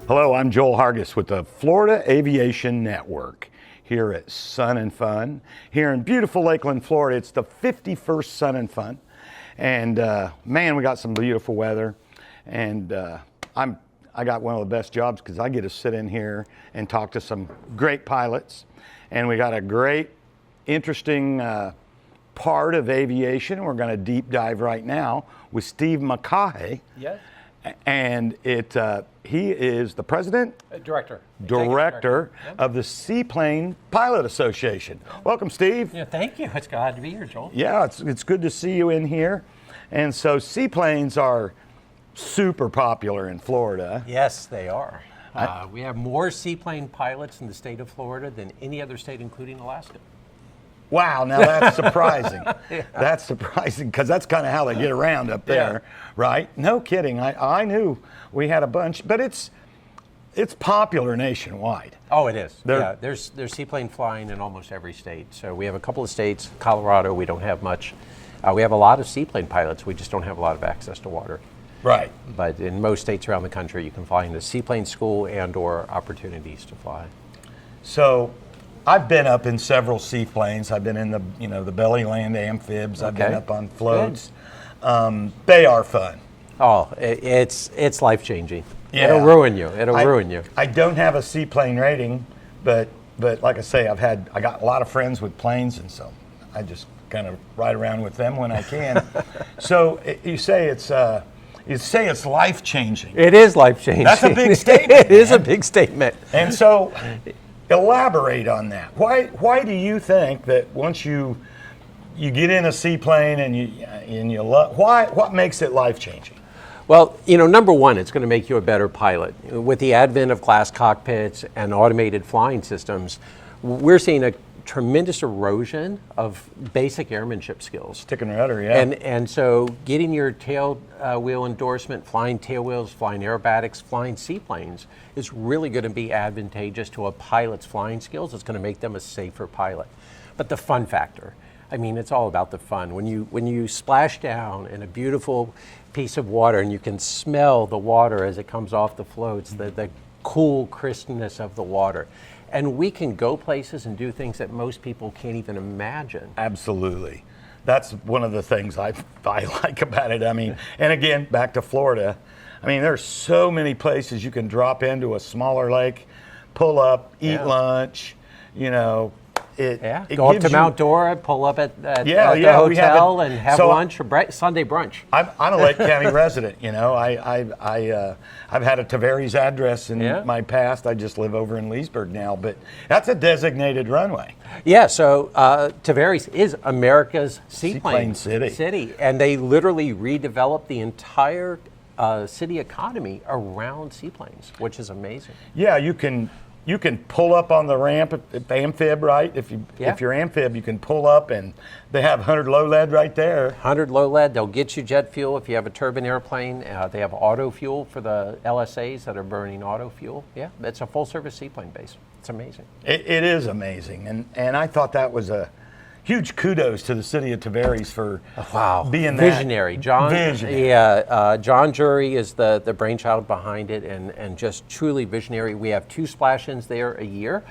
Hello, I'm Joel Hargis with the Florida Aviation Network here at Sun and Fun here in beautiful Lakeland, Florida. It's the 51st Sun and Fun, and man, we got some beautiful weather, and I got one of the best jobs because I get to sit in here and talk to some great pilots, and we got a great, interesting part of aviation. We're going to deep dive right now with Steve McCaughey. Yes. And he is the president, Director of the Seaplane Pilot Association. Welcome, Steve. Yeah, thank you. It's glad to be here, Joel. Yeah, it's good to see you in here. And so seaplanes are super popular in Florida. Yes, they are. We have more seaplane pilots in the state of Florida than any other state, including Alaska. Wow, now that's surprising. Yeah. That's surprising because that's kind of how they get around up there, right? No kidding. I knew we had a bunch, but it's popular nationwide. Oh, it is. There's seaplane flying in almost every state. So we have a couple of states. Colorado, we don't have much. We have a lot of seaplane pilots. We just don't have a lot of access to water. Right. But in most states around the country, you can fly into seaplane school and/or opportunities to fly. So I've been up in several seaplanes. I've been in the belly land amphibs. I've been up on floats. They are fun. Oh, it's life changing. Yeah. It'll ruin you. Ruin you. I don't have a seaplane rating, but like I say, I got a lot of friends with planes, and so I just kind of ride around with them when I can. So you say it's life changing. It is life changing. That's a big statement. It is a big statement. And so, elaborate on that. Why do you think that once you get in a seaplane and you love, what makes it life changing? Well, number one, it's going to make you a better pilot. With the advent of glass cockpits and automated flying systems, we're seeing a tremendous erosion of basic airmanship skills. Stick and rudder, yeah. And so getting your tail wheel endorsement, flying tail wheels, flying aerobatics, flying seaplanes is really going to be advantageous to a pilot's flying skills. It's going to make them a safer pilot. But the fun factor, it's all about the fun. When you splash down in a beautiful piece of water and you can smell the water as it comes off the floats, the cool crispness of the water. And we can go places and do things that most people can't even imagine. Absolutely. That's one of the things I like about it. And again, back to Florida, there's so many places you can drop into a smaller lake, pull up, eat lunch, Go up to Mount Dora, pull up at the hotel and have lunch or Sunday brunch. I'm a Lake County resident. I've had a Tavares address in my past. I just live over in Leesburg now, but that's a designated runway. Yeah, so Tavares is America's seaplane city, and they literally redeveloped the entire city economy around seaplanes, which is amazing. Yeah, you can pull up on the ramp at amphib, right? If you're amphib, you can pull up, and they have 100 low lead right there. 100 low lead. They'll get you jet fuel if you have a turbine airplane. They have auto fuel for the LSAs that are burning auto fuel. Yeah, it's a full service seaplane base. It's amazing. It is amazing, and I thought that was a huge kudos to the city of Tavares for being visionary. Visionary. Yeah, John Jury is the brainchild behind it, and just truly visionary. We have 2 splash-ins there a year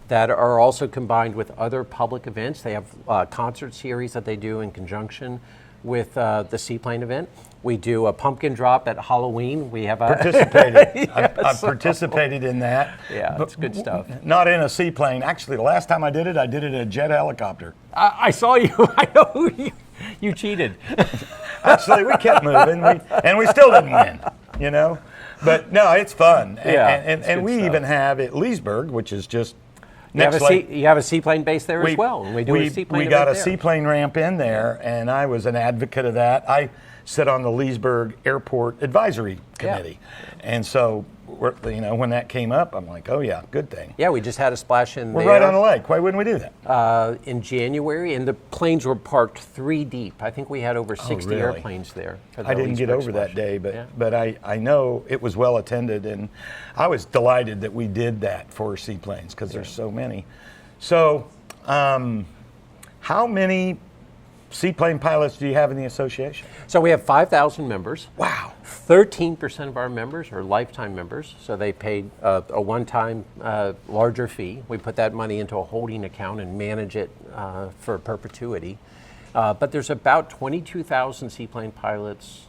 that are also combined with other public events. They have concert series that they do in conjunction with the Seaplane event. We do a pumpkin drop at Halloween. We have participated. I've participated in that. Yeah, it's good stuff. Not in a seaplane. Actually, the last time I did it in a jet helicopter. I saw you. I know you cheated. Actually, we kept moving, and we still didn't win. But no, it's fun. Yeah, and we even have at Leesburg, which is just you have a seaplane base there as well, and we do a seaplane. We got a seaplane ramp in there, and I was an advocate of that. I sit on the Leesburg Airport Advisory Committee, and so when that came up, I'm like, oh yeah, good thing. Yeah, we just had a splash in We're there. right on the lake. Why wouldn't we do that? In January, and the planes were parked 3 deep. I think we had over 60 really? airplanes there. For the I didn't get Leesburg over that splash. day, but Yeah. but I know it was well attended, and I was delighted that we did that for seaplanes because there's so many. So, how many seaplane pilots do you have in the association? So we have 5,000 members. Wow. 13% of our members are lifetime members, so they paid a one-time larger fee. We put that money into a holding account and manage it for perpetuity. But there's about 22,000 seaplane pilots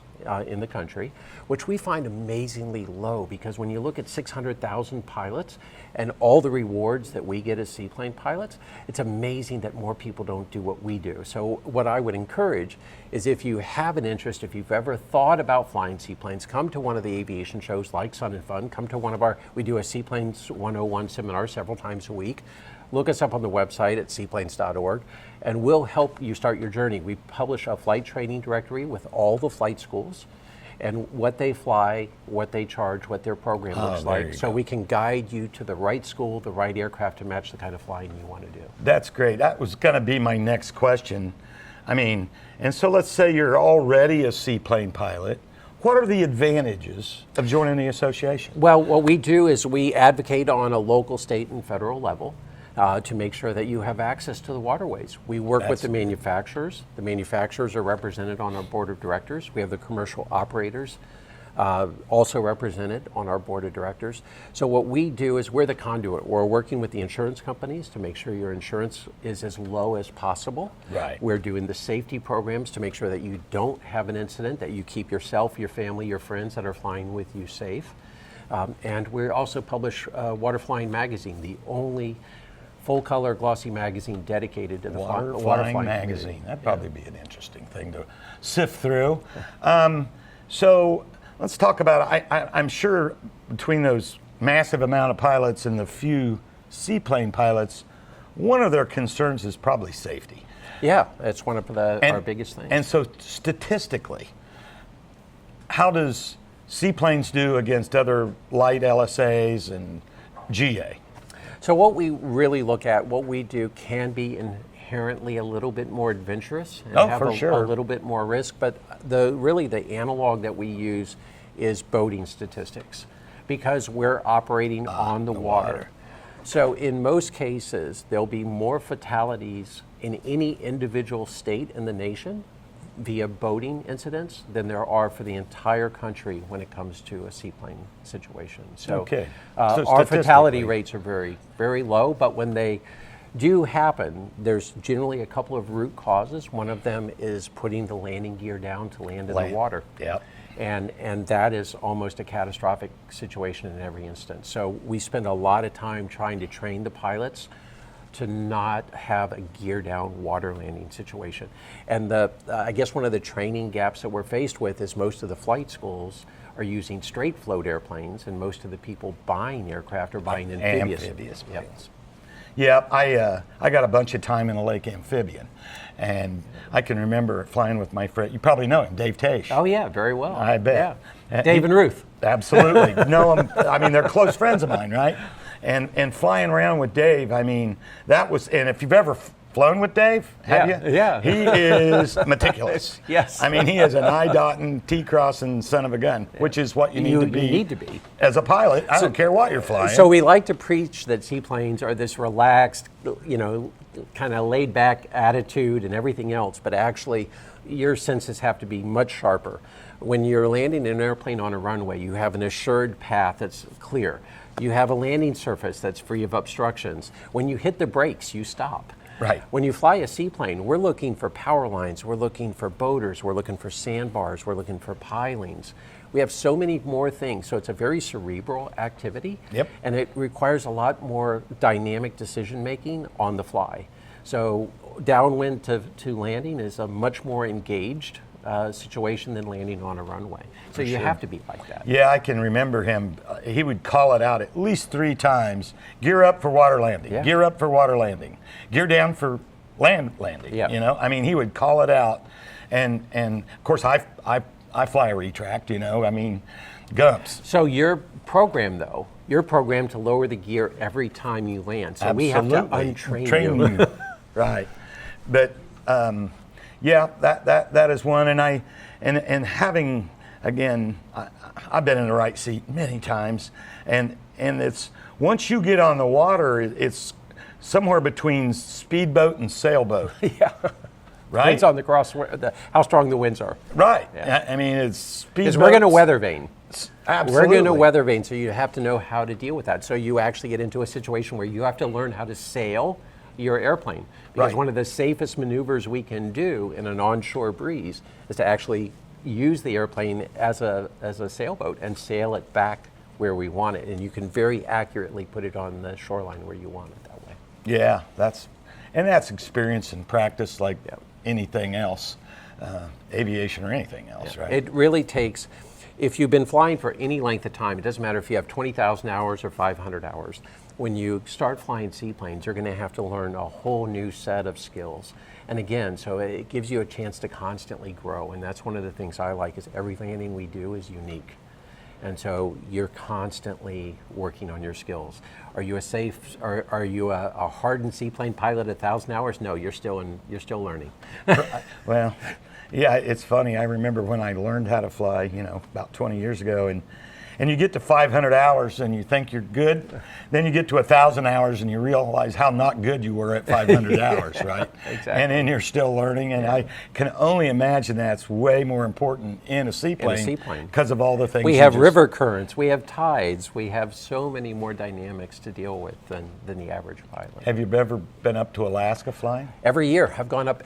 in the country, which we find amazingly low, because when you look at 600,000 pilots and all the rewards that we get as seaplane pilots, it's amazing that more people don't do what we do. So what I would encourage is, if you have an interest, if you've ever thought about flying seaplanes, come to one of the aviation shows like Sun and Fun. Come to one of we do a Seaplanes 101 seminar several times a week. Look us up on the website at seaplanes.org, and we'll help you start your journey. We publish a flight training directory with all the flight schools and what they fly, what they charge, what their program looks like, so we can guide you to the right school, the right aircraft to match the kind of flying you want to do. That's great. That was going to be my next question. I mean, and so let's say you're already a seaplane pilot. What are the advantages of joining the association? Well, what we do is we advocate on a local, state, and federal level to make sure that you have access to the waterways. We work with the manufacturers. The manufacturers are represented on our board of directors. We have the commercial operators also represented on our board of directors. So what we do is we're the conduit. We're working with the insurance companies to make sure your insurance is as low as possible. Right. We're doing the safety programs to make sure that you don't have an incident, that you keep yourself, your family, your friends that are flying with you safe. And we also publish Water Flying Magazine, the only full-color glossy magazine dedicated to the Water flying Magazine. community. That'd probably be an interesting thing to sift through. So let's talk about, I'm sure between those massive amount of pilots and the few seaplane pilots, one of their concerns is probably safety. Yeah, that's one of our biggest things. And so statistically, how does seaplanes do against other light LSAs and GA? So what we really look at, what we do can be inherently a little bit more adventurous and have a little bit more risk, but really the analog that we use is boating statistics, because we're operating on the water. So in most cases, there'll be more fatalities in any individual state in the nation via boating incidents than there are for the entire country when it comes to a seaplane situation. So, our fatality rates are very, very low, but when they do happen, there's generally a couple of root causes. One of them is putting the landing gear down to land in the water. Yep. And that is almost a catastrophic situation in every instance. So we spend a lot of time trying to train the pilots to not have a gear down water landing situation. And I guess one of the training gaps that we're faced with is most of the flight schools are using straight float airplanes, and most of the people buying aircraft are buying amphibious planes. Yeah, I got a bunch of time in a lake amphibian, and I can remember flying with my friend. You probably know him, Dave Taish. Oh yeah, very well. I bet. Yeah. Dave and Ruth. Absolutely. Know him. I mean, they're close friends of mine, right? And flying around with Dave, I mean, that was, and if you've ever flown with Dave, have you? Yeah. He is meticulous. Yes. I mean, he is an I-dotting, T-crossing son of a gun, which is what you need to be. As a pilot, I don't care what you're flying. So we like to preach that seaplanes are this relaxed, kind of laid back attitude and everything else, but actually your senses have to be much sharper. When you're landing an airplane on a runway, you have an assured path that's clear. You have a landing surface that's free of obstructions. When you hit the brakes, you stop. Right. When you fly a seaplane, we're looking for power lines, we're looking for boaters, we're looking for sandbars, we're looking for pilings. We have so many more things, so it's a very cerebral activity. Yep. And it requires a lot more dynamic decision making on the fly. So downwind to landing is a much more engaged situation than landing on a runway. So you have to be like that. Yeah, I can remember him. He would call it out at least 3 times. Gear up for water landing. Yeah. Gear up for water landing. Gear down for landing. Yeah. I mean, he would call it out. And of course, I fly a retract, I mean, Gumps. So you're programmed to lower the gear every time you land. So we have to Train you. Right. But yeah, that is one. And having, again, I've been in the right seat many times, and it's, once you get on the water, it's somewhere between speedboat and sailboat. Yeah. Right? Depends on how strong the winds are. Right. Yeah. I mean, it's speedboat. Because we're going to weather vane. Absolutely. We're going to weather vane, so you have to know how to deal with that. So you actually get into a situation where you have to learn how to sail your airplane. Because one of the safest maneuvers we can do in an onshore breeze is to actually use the airplane as a sailboat and sail it back where we want it. And you can very accurately put it on the shoreline where you want it that way. Yeah, that's experience and practice like anything else, aviation or anything else, right? It really takes, if you've been flying for any length of time, it doesn't matter if you have 20,000 hours or 500 hours, when you start flying seaplanes, you're going to have to learn a whole new set of skills. And again, so it gives you a chance to constantly grow, and that's one of the things I like, is every landing we do is unique. And so you're constantly working on your skills. Are you are you a hardened seaplane pilot 1,000 hours? No, you're still learning. Well, yeah, it's funny. I remember when I learned how to fly, about 20 years ago, and you get to 500 hours and you think you're good, then you get to 1,000 hours and you realize how not good you were at 500 hours, right? Exactly. And then you're still learning, and I can only imagine that's way more important in a seaplane because of all the things. We have river currents, we have tides, we have so many more dynamics to deal with than the average pilot. Have you ever been up to Alaska flying? Every year. I've gone up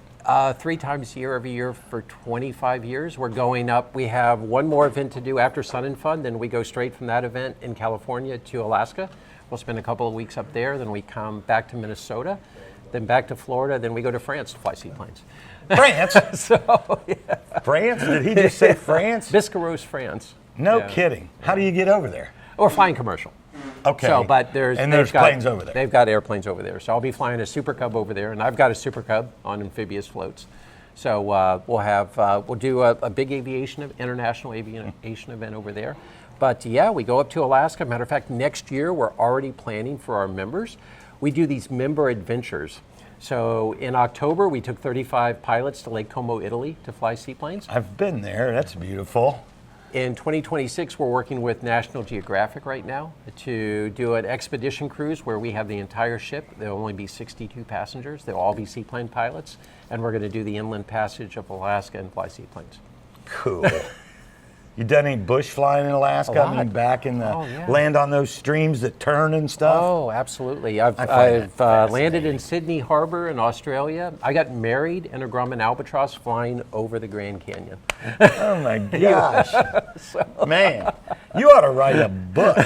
3 times a year, every year for 25 years. We're going up. We have one more event to do after Sun and Fun. Then we go straight from that event in California to Alaska. We'll spend a couple of weeks up there. Then we come back to Minnesota, then back to Florida. Then we go to France to fly seaplanes. France? Yeah. France? Did he just say France? Biscarrosse, France. No kidding. How do you get over there? We're flying commercial. Okay. So, but there's planes over there. They've got airplanes over there. So I'll be flying a Super Cub over there, and I've got a Super Cub on amphibious floats. So we'll do a big international aviation event over there. But yeah, we go up to Alaska. Matter of fact, next year we're already planning for our members. We do these member adventures. So in October we took 35 pilots to Lake Como, Italy, to fly seaplanes. I've been there. That's beautiful. In 2026, we're working with National Geographic right now to do an expedition cruise where we have the entire ship. There'll only be 62 passengers. They'll all be seaplane pilots. And we're going to do the inland passage of Alaska and fly seaplanes. Cool. You done any bush flying in Alaska? I mean, back in the land on those streams that turn and stuff? Oh, absolutely. I've landed in Sydney Harbor in Australia. I got married in a Grumman Albatross flying over the Grand Canyon. Oh my gosh. Man, you ought to write a book.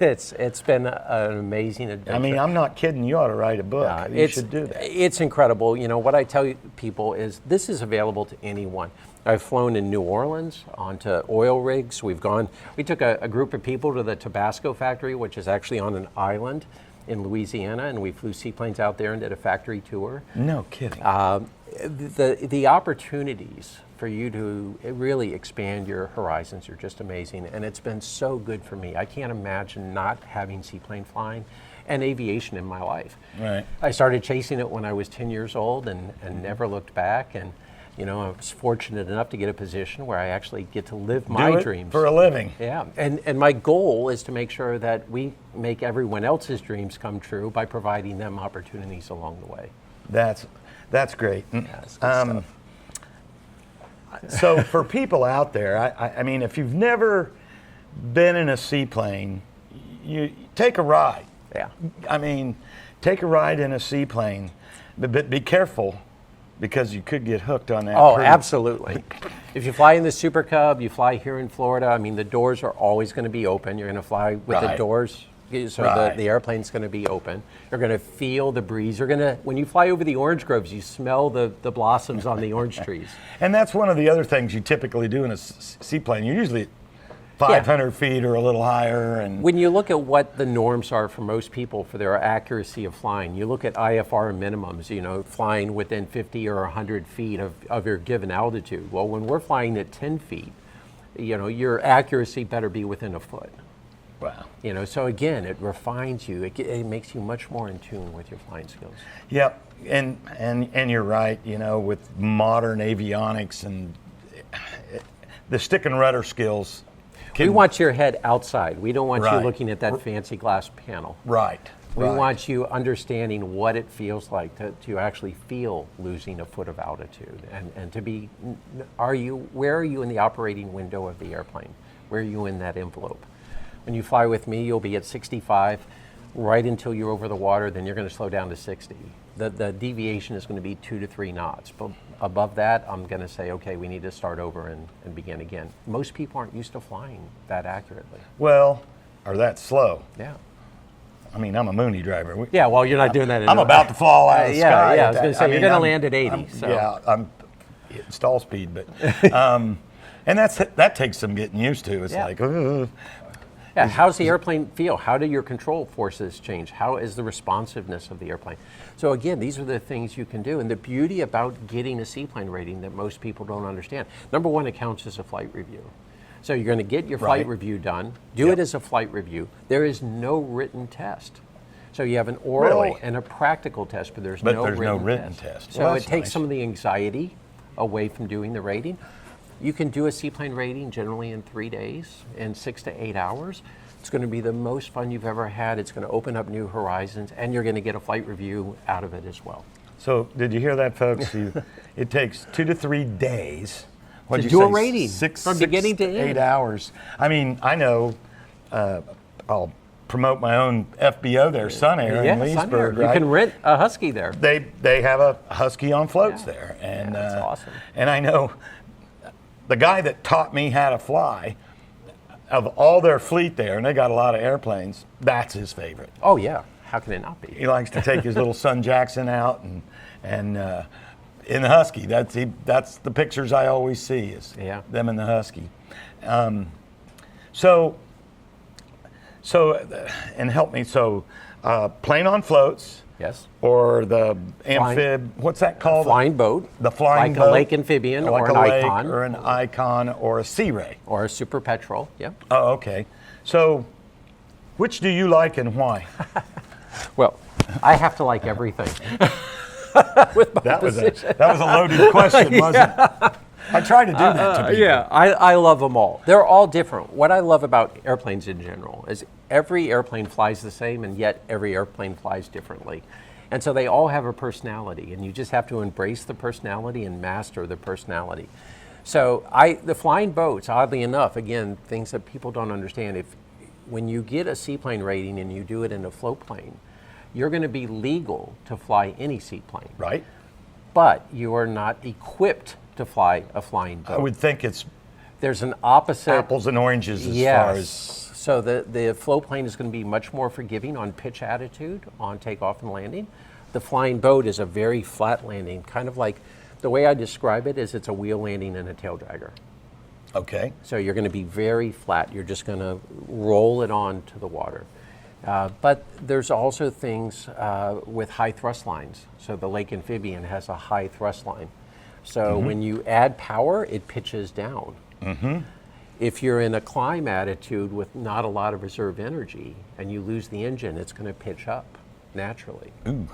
It's been an amazing adventure. I mean, I'm not kidding. You ought to write a book. You should do that. It's incredible. What I tell people is this is available to anyone. I've flown in New Orleans onto oil rigs. We took a group of people to the Tabasco factory, which is actually on an island in Louisiana, and we flew seaplanes out there and did a factory tour. No kidding. The opportunities for you to really expand your horizons are just amazing, and it's been so good for me. I can't imagine not having seaplane flying and aviation in my life. Right. I started chasing it when I was 10 years old and never looked back, and I was fortunate enough to get a position where I actually get to live my dreams. For a living. Yeah, and my goal is to make sure that we make everyone else's dreams come true by providing them opportunities along the way. That's great. Yeah, so for people out there, I mean, if you've never been in a seaplane, you take a ride. Yeah. I mean, take a ride in a seaplane, but be careful, because you could get hooked on that. Oh, absolutely. If you fly in the Super Cub, you fly here in Florida, I mean, the doors are always going to be open. You're going to fly with the doors, so the airplane's going to be open. You're going to feel the breeze. When you fly over the orange groves, you smell the blossoms on the orange trees. And that's one of the other things you typically do in a seaplane. You're usually 500 feet or a little higher. And when you look at what the norms are for most people for their accuracy of flying, you look at IFR minimums, flying within 50 or 100 feet of your given altitude. Well, when we're flying at 10 feet, your accuracy better be within a foot. Wow. So again, it refines you. It makes you much more in tune with your flying skills. Yep, and you're right. With modern avionics and the stick and rudder skills. We want your head outside. We don't want you Right. looking at that fancy glass panel. Right. We right. want you understanding what it feels like to actually feel losing a foot of altitude, and to be, where are you in the operating window of the airplane? Where are you in that envelope? When you fly with me, you'll be at 65 right until you're over the water, then you're going to slow down to 60. The deviation is going to be 2 to 3 knots. But above that, I'm going to say, okay, we need to start over and begin again. Most people aren't used to flying that accurately. Well, or that slow. Yeah. I mean, I'm a Mooney driver. Yeah, well, you're not doing that. I'm about to fall out of the sky. Yeah, I was going to say, you're going to land at 80. Yeah, I'm hitting stall speed, but and that takes some getting used to. It's like, yeah, how's the airplane feel? How do your control forces change? How is the responsiveness of the airplane? So again, these are the things you can do. And the beauty about getting a seaplane rating that most people don't understand. Number one, it counts as a flight review. So you're going to get your flight review done, do it as a flight review. There is no written test. So you have an oral and a practical test, but there's no written test. So Well, it takes nice. some of the anxiety away from doing the rating. You can do a seaplane rating generally in 3 days, in 6 to 8 hours. It's going to be the most fun you've ever had. It's going to open up new horizons, and you're going to get a flight review out of it as well. So did you hear that, folks? It takes 2 to 3 days. To do a rating from beginning to end. 8 hours. I mean, I know. I'll promote my own FBO there, Sun Air in Leesburg. You can rent a Husky there. They have a Husky on floats there, and that's awesome. And I know the guy that taught me how to fly, of all their fleet there, and they got a lot of airplanes, that's his favorite. Oh yeah, how can it not be? He likes to take his little son Jackson out and in the Husky. That's the pictures I always see is them in the Husky. So and help me. So plane on floats. Yes. Or the amphib, what's that called? Flying boat. The flying boat. Like a lake amphibian like or an lake, icon. or an icon or a Sea Ray. Or a super petrol, yeah. Oh, okay. So which do you like and why? Well, I have to like everything. That was a loaded question, wasn't it? I try to do that to people. Yeah, I love them all. They're all different. What I love about airplanes in general is every airplane flies the same, and yet every airplane flies differently. And so they all have a personality, and you just have to embrace the personality and master the personality. So the flying boats, oddly enough, again, things that people don't understand, when you get a seaplane rating and you do it in a float plane, you're going to be legal to fly any seaplane. Right. But you are not equipped to fly a flying boat. I would think it's There's an opposite. apples and oranges as far as. So the float plane is going to be much more forgiving on pitch attitude, on takeoff and landing. The flying boat is a very flat landing, kind of like the way I describe it is it's a wheel landing and a tail dragger. Okay. So you're going to be very flat. You're just going to roll it on to the water. But there's also things with high thrust lines. So the lake amphibian has a high thrust line. So when you add power, it pitches down. If you're in a climb attitude with not a lot of reserve energy and you lose the engine, it's going to pitch up naturally. Ooh.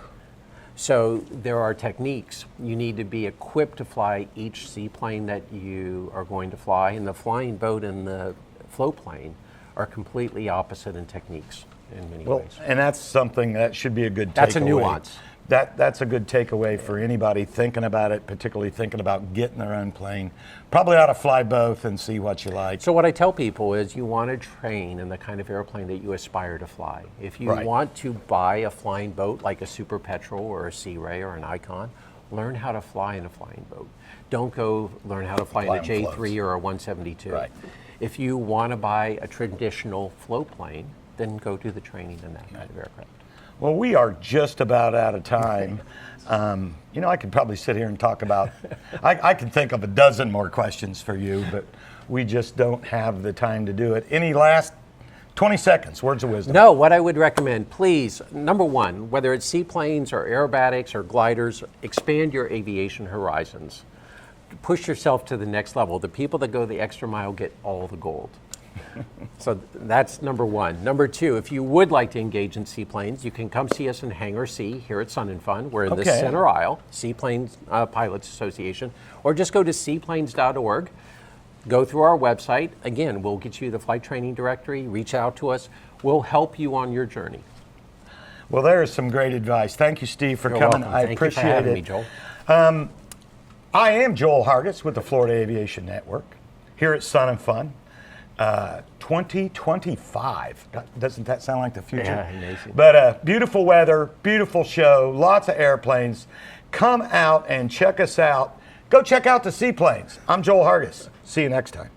So there are techniques. You need to be equipped to fly each seaplane that you are going to fly, and the flying boat and the float plane are completely opposite in techniques in many ways. And that's something that should be a good takeaway. That's a nuance. That's a good takeaway for anybody thinking about it, particularly thinking about getting their own plane. Probably ought to fly both and see what you like. So what I tell people is you want to train in the kind of airplane that you aspire to fly. If you want to buy a flying boat like a Super Petrel or a Sea Ray or an Icon, learn how to fly in a flying boat. Don't go learn how to fly in a J3 or a 172. Right. If you want to buy a traditional float plane, then go do the training in that kind of aircraft. Well, we are just about out of time. I could probably sit here and talk about, I could think of a dozen more questions for you, but we just don't have the time to do it. Any last 20 seconds, words of wisdom? No, what I would recommend, please, number one, whether it's seaplanes or aerobatics or gliders, expand your aviation horizons. push yourself to the next level. The people that go the extra mile get all the gold. So that's number one. Number two, if you would like to engage in seaplanes, you can come see us in Hangar C here at Sun and Fun. We're in the center aisle, Seaplane Pilots Association, or just go to seaplanes.org. Go through our website. Again, we'll get you the flight training directory. Reach out to us. We'll help you on your journey. Well, there's some great advice. Thank you, Steve, for coming. Welcome. I Thank appreciate you for having it. me, Joel. I am Joel Hargis with the Florida Aviation Network here at Sun and Fun. 2025. Doesn't that sound like the future? Yeah, amazing. But beautiful weather, beautiful show, lots of airplanes. Come out and check us out. Go check out the seaplanes. I'm Joel Hargis. See you next time.